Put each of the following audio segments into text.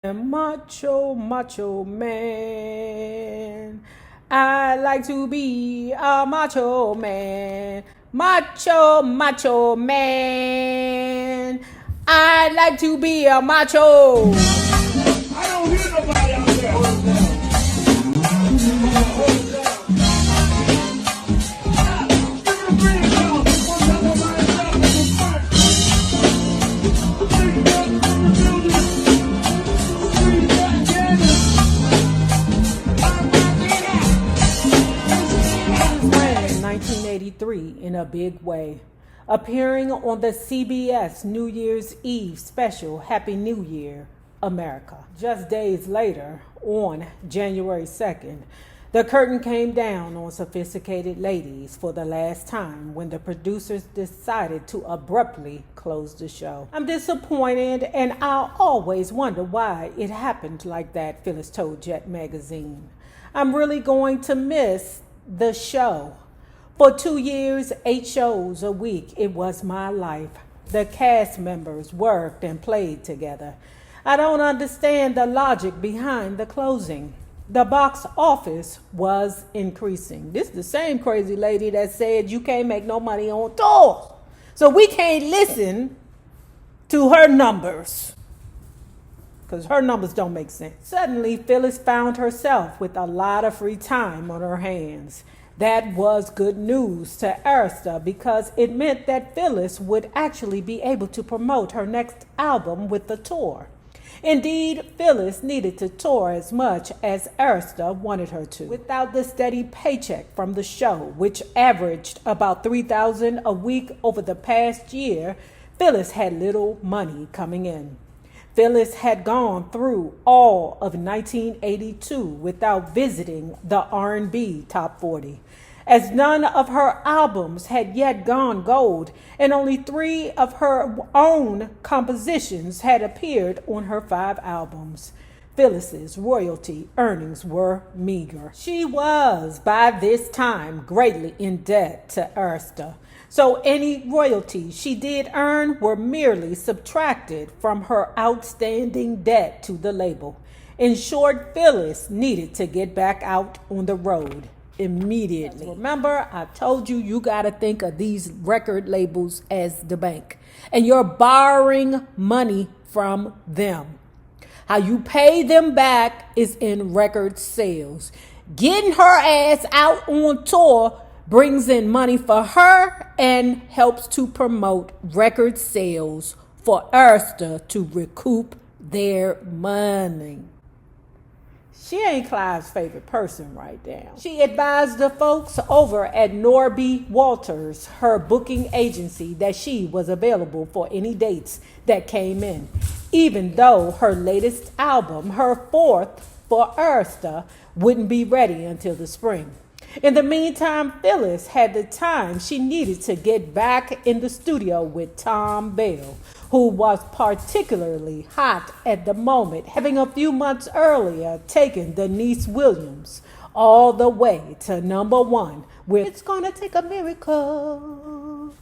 Macho, macho man. I like to be a macho man. Macho, macho man. I like to be a macho. I don't hear nobody out there. Hold it down. Hold it down. Give it a big call. One time nobody stop in the front. Big guns in the building. Street got Janis. I'm Ran in 1983 in a big way, appearing on the CBS New Year's Eve special Happy New Year, America. Just days later, on January 2nd, the curtain came down on Sophisticated Ladies for the last time when the producers decided to abruptly close the show. I'm disappointed, and I'll always wonder why it happened like that, Phyllis told Jet magazine. I'm really going to miss the show. For 2 years, 8 shows a week, it was my life. The cast members worked and played together. I don't understand the logic behind the closing. The box office was increasing. This is the same crazy lady that said you can't make no money on tour. So we can't listen to her numbers, because her numbers don't make sense. Suddenly, Phyllis found herself with a lot of free time on her hands. That was good news to Arista because it meant that Phyllis would actually be able to promote her next album with the tour. Indeed, Phyllis needed to tour as much as Arista wanted her to. Without the steady paycheck from the show, which averaged about $3,000 a week over the past year, Phyllis had little money coming in. Phyllis had gone through all of 1982 without visiting the R&B Top 40, as none of her albums had yet gone gold, and only 3 of her own compositions had appeared on her 5 albums. Phyllis's royalty earnings were meager. She was, by this time, greatly in debt to Arista, so any royalties she did earn were merely subtracted from her outstanding debt to the label. In short, Phyllis needed to get back out on the road immediately. Remember, I told you, you got to think of these record labels as the bank, and you're borrowing money from them. How you pay them back is in record sales. Getting her ass out on tour brings in money for her and helps to promote record sales for Arista to recoup their money. She ain't Clive's favorite person right now. She advised the folks over at Norby Walters, her booking agency, that she was available for any dates that came in, even though her latest album, her 4th for Arista, wouldn't be ready until the spring. In the meantime, Phyllis had the time she needed to get back in the studio with Tom Bell, who was particularly hot at the moment, having a few months earlier taken Denise Williams all the way to #1 with It's Gonna Take a Miracle.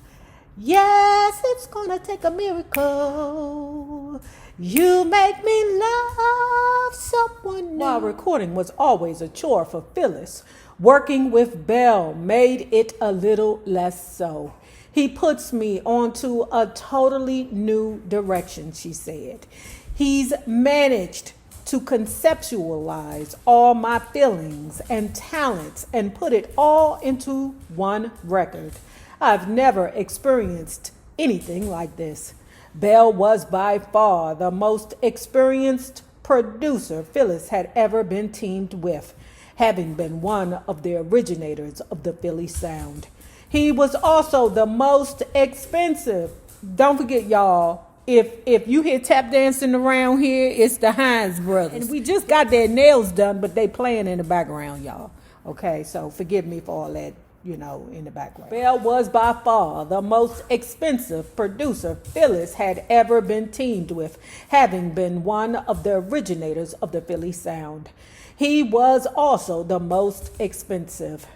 Yes, it's gonna take a miracle. You make me love someone new. While recording was always a chore for Phyllis, working with Bell made it a little less so. He puts me onto a totally new direction, she said. He's managed to conceptualize all my feelings and talents and put it all into one record. I've never experienced anything like this. Bell was by far the most experienced producer Phyllis had ever been teamed with, having been one of the originators of the Philly sound. He was also the most expensive. Don't forget, y'all, if you hear tap dancing around here, it's the Hines brothers. And we just got their nails done, but they playing in the background, y'all. Okay, so forgive me for all that, in the background. Bell was by far the most expensive producer Phyllis had ever been teamed with, having been one of the originators of the Philly sound. He was also the most expensive.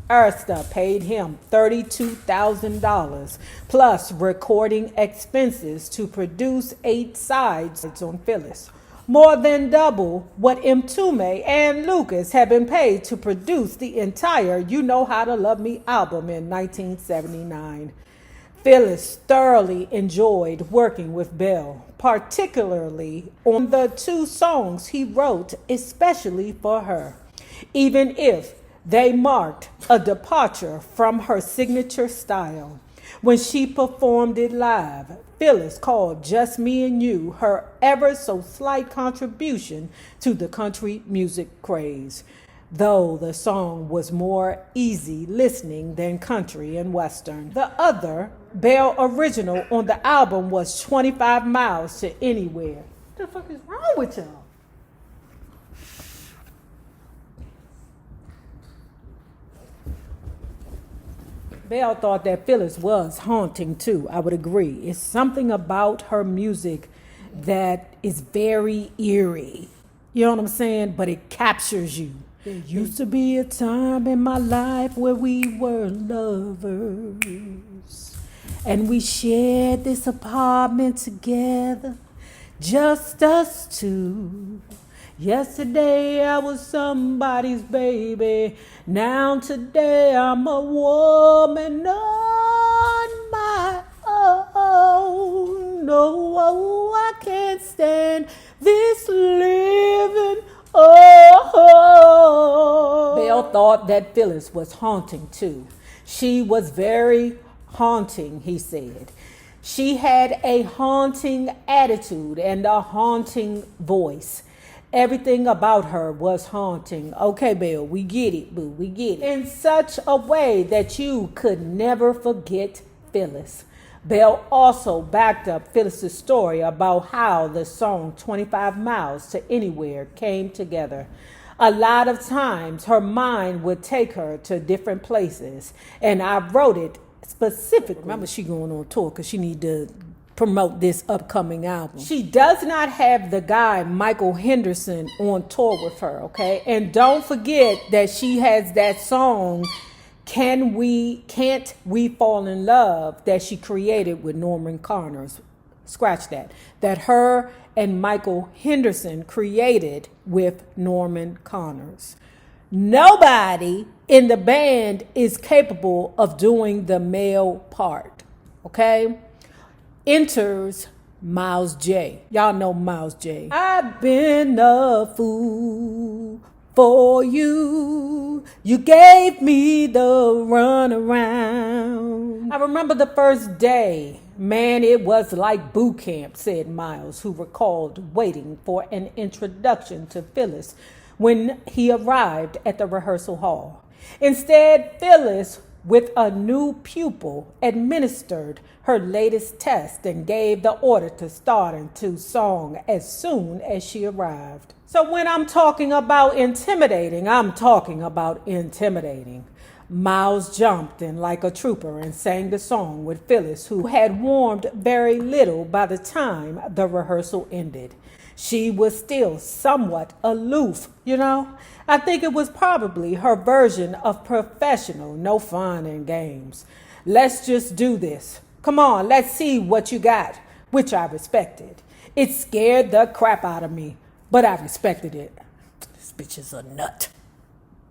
Arista paid him $32,000 plus recording expenses to produce 8 sides on Phyllis. more than double what Mtume and Lucas had been paid to produce the entire You Know How to Love Me album in 1979. Phyllis thoroughly enjoyed working with Bill, particularly on the two songs he wrote especially for her, even if they marked a departure from her signature style. When she performed it live, Phyllis called Just Me and You her ever so slight contribution to the country music craze, though the song was more easy listening than country and western. The other Bell original on the album was 25 Miles to Anywhere. What the fuck is wrong with y'all? Bell thought that Phyllis was haunting too. I would agree. It's something about her music that is very eerie. You know what I'm saying? But it captures you. There used to be a time in my life where we were lovers, and we shared this apartment together, just us two. Yesterday I was somebody's baby. Now today I'm a woman on my own. No, I can't stand this living. Oh. Bell thought that Phyllis was haunting too. She was very haunting, he said. She had a haunting attitude and a haunting voice. Everything about her was haunting. Okay, Belle, we get it, boo, we get it. In such a way that you could never forget Phyllis. Belle also backed up Phyllis's story about how the song 25 Miles to Anywhere came together. A lot of times her mind would take her to different places, and I wrote it specifically. Remember, she going on tour because she need to promote this upcoming album. She does not have the guy Michael Henderson on tour with her, okay? And don't forget that she has that song Can't We Fall in Love that she created with Norman Connors. Scratch that. That her and Michael Henderson created with Norman Connors. Nobody in the band is capable of doing the male part, okay? Enters Miles Jaye. Y'all know Miles Jaye. I've been a fool for you. You gave me the runaround. I remember the first day. Man, it was like boot camp, said Miles, who recalled waiting for an introduction to Phyllis when he arrived at the rehearsal hall. Instead, Phyllis, with a new pupil, administered her latest test and gave the order to start into song as soon as she arrived. So when I'm talking about intimidating, I'm talking about intimidating. Miles jumped in like a trooper and sang the song with Phyllis, who had warmed very little by the time the rehearsal ended. She was still somewhat aloof, you know. I think it was probably her version of professional, no fun and games. Let's just do this. Come on, let's see what you got, which I respected. It scared the crap out of me, but I respected it. This bitch is a nut.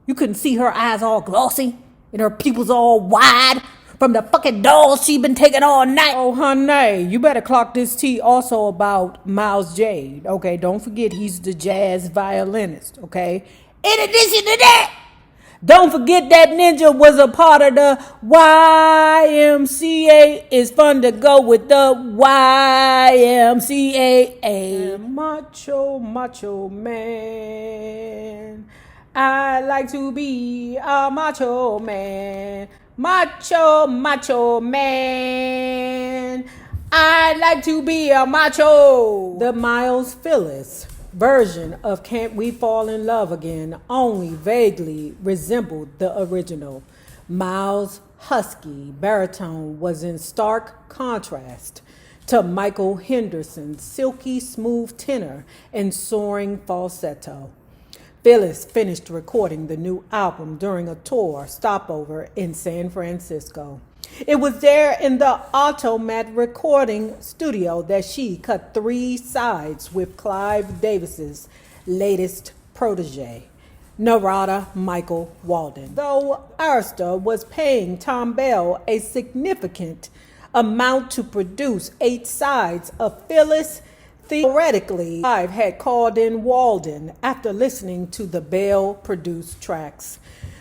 You couldn't see her eyes all glossy and her pupils all wide from the fucking dolls she been taking all night. Oh, honey, you better clock this tea also about Miles Jaye. Okay, don't forget he's the jazz violinist, okay? In addition to that, don't forget that Ninja was a part of the YMCA. It's fun to go with the YMCA. And macho man. I like to be a macho man. Macho man. I like to be a macho. The Miles Phyllis version of Can't We Fall in Love Again only vaguely resembled the original. Miles' husky baritone was in stark contrast to Michael Henderson's silky smooth tenor and soaring falsetto. Phyllis finished recording the new album during a tour stopover in San Francisco. It was there in the Automat recording studio that she cut 3 sides with Clive Davis's latest protege, Narada Michael Walden. Though Arista was paying Tom Bell a significant amount to produce 8 sides of Phyllis, theoretically, Clive had called in Walden after listening to the Bell-produced tracks.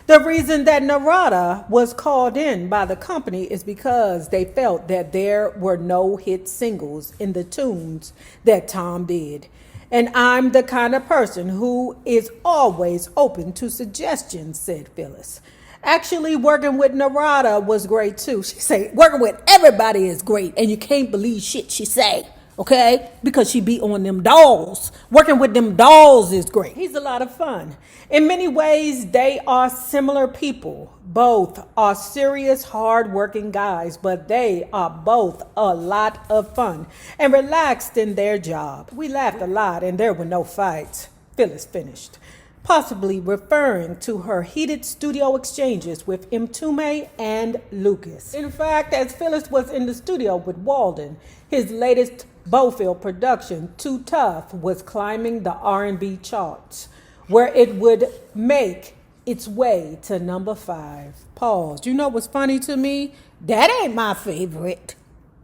The reason that Narada was called in by the company is because they felt that there were no hit singles in the tunes that Tom did. And I'm the kind of person who is always open to suggestions, said Phyllis. Actually, working with Narada was great too. She said, working with everybody is great, and you can't believe shit she say. Okay? Because she be on them dolls. Working with them dolls is great. He's a lot of fun. In many ways, they are similar people. Both are serious, hard-working guys, but they are both a lot of fun and relaxed in their job. We laughed a lot and there were no fights, Phyllis finished, possibly referring to her heated studio exchanges with Mtume and Lucas. In fact, as Phyllis was in the studio with Walden, his latest Bofield production, Too Tough, was climbing the R&B charts, where it would make its way to number 5. Pause. You know what's funny to me? That ain't my favorite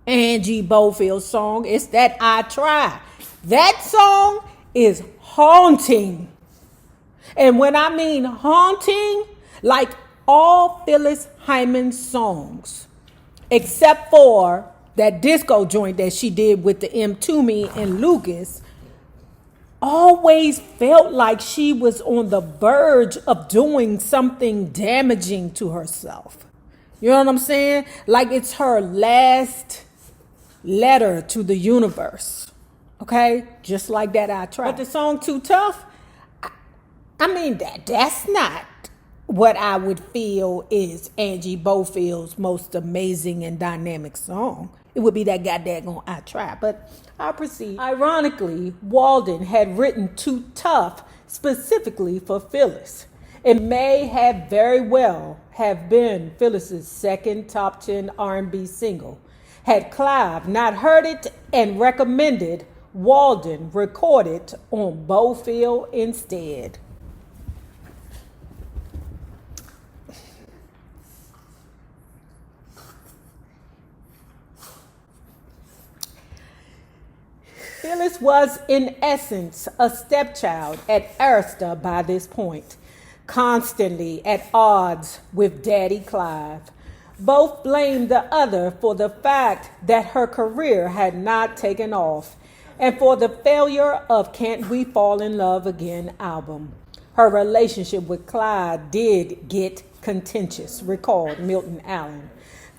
Angie Bofield song. It's that I Try. That song is haunting. And when I mean haunting, like all Phyllis Hyman songs, except for that disco joint that she did with the Mtume and Lucas, always felt like she was on the verge of doing something damaging to herself. You know what I'm saying? Like it's her last letter to the universe. Okay? Just like that I Try. But the song Too Tough, I mean, that's not what I would feel is Angie Bofield's most amazing and dynamic song. It would be that goddamn I Try, but I'll proceed. Ironically, Walden had written Too Tough specifically for Phyllis. It may have very well have been Phyllis's second top 10 R&B single. Had Clive not heard it and recommended, Walden recorded on Bofield instead. Phyllis was, in essence, a stepchild at Arista by this point, constantly at odds with Daddy Clive. Both blamed the other for the fact that her career had not taken off and for the failure of Can't We Fall in Love Again album. Her relationship with Clive did get contentious, recalled Milton Allen.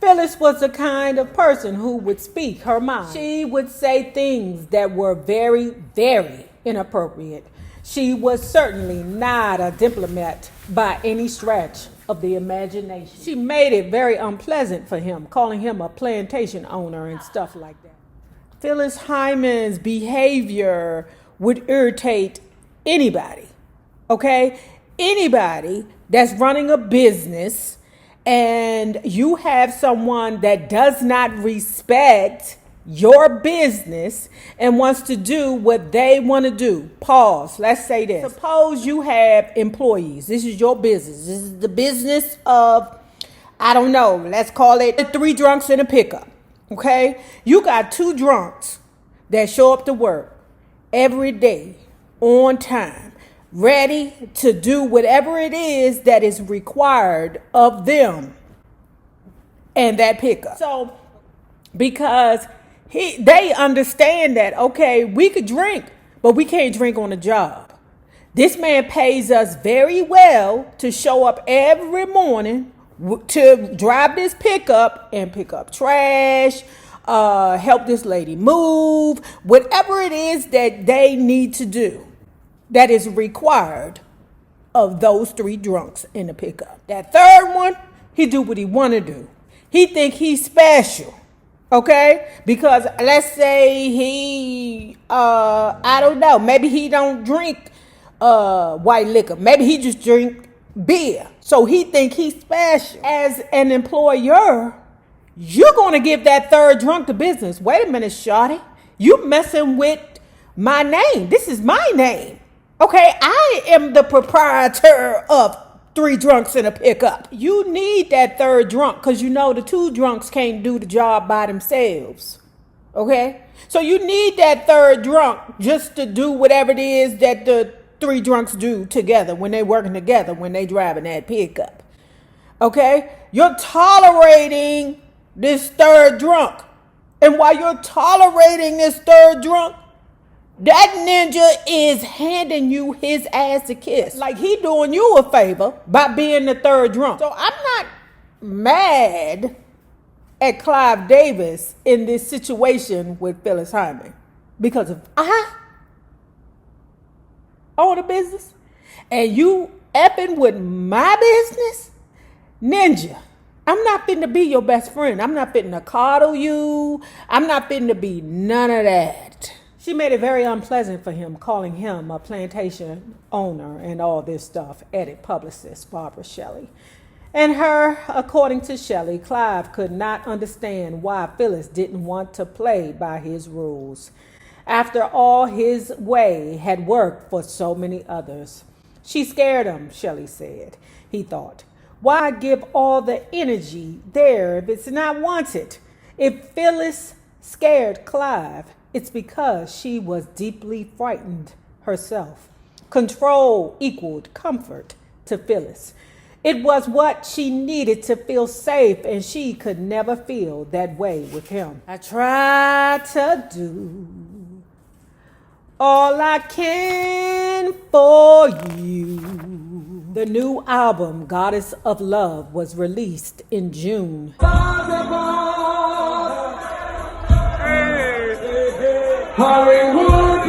Phyllis was the kind of person who would speak her mind. She would say things that were very, very inappropriate. She was certainly not a diplomat by any stretch of the imagination. She made it very unpleasant for him, calling him a plantation owner and stuff like that. Phyllis Hyman's behavior would irritate anybody, okay? Anybody that's running a business and you have someone that does not respect your business and wants to do what they want to do. Pause. Let's say this. Suppose you have employees. This is your business. This is the business of, I don't know, let's call it 3 drunks in a pickup. Okay? You got 2 drunks that show up to work every day on time, ready to do whatever it is that is required of them and that pickup. So, because they understand that, okay, we could drink, but we can't drink on the job. This man pays us very well to show up every morning to drive this pickup and pick up trash, help this lady move, whatever it is that they need to do. That is required of those 3 drunks in the pickup. That 3rd one, he do what he want to do. He think he's special, okay? Because let's say he, I don't know, maybe he don't drink white liquor. Maybe he just drink beer. So he think he's special. As an employer, You're going to give that third drunk the business. Wait a minute, shawty. You messing with my name. This is my name. Okay, I am the proprietor of 3 drunks in a pickup. You need that third drunk because you know the 2 drunks can't do the job by themselves. Okay? So you need that third drunk just to do whatever it is that the 3 drunks do together when they working together, when they driving that pickup. Okay? You're tolerating this third drunk. And while you're tolerating this third drunk, that ninja is handing you his ass a kiss. Like he doing you a favor by being the third drunk. So I'm not mad at Clive Davis in this situation with Phyllis Hyman. Because if I own a business and you effing with my business, ninja, I'm not fitting to be your best friend. I'm not fitting to coddle you. I'm not fitting to be none of that. She made it very unpleasant for him, calling him a plantation owner and all this stuff, edit publicist Barbara Shelley. And her, according to Shelley, Clive could not understand why Phyllis didn't want to play by his rules. After all, his way had worked for so many others. She scared him, Shelley said. He thought, why give all the energy there if it's not wanted? If Phyllis scared Clive, it's because she was deeply frightened herself. Control equaled comfort to Phyllis. It was what she needed to feel safe, and she could never feel that way with him. I try to do all I can for you. The new album, Goddess of Love, was released in June. Hollywood,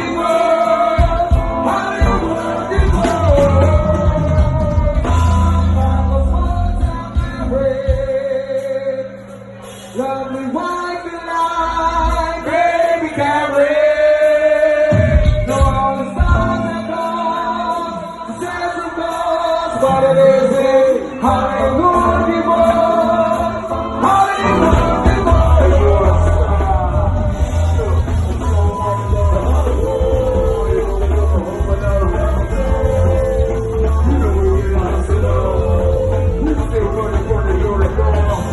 lovely white light, baby carry. No other stars at all. The sense of God, but it is in Hollywood.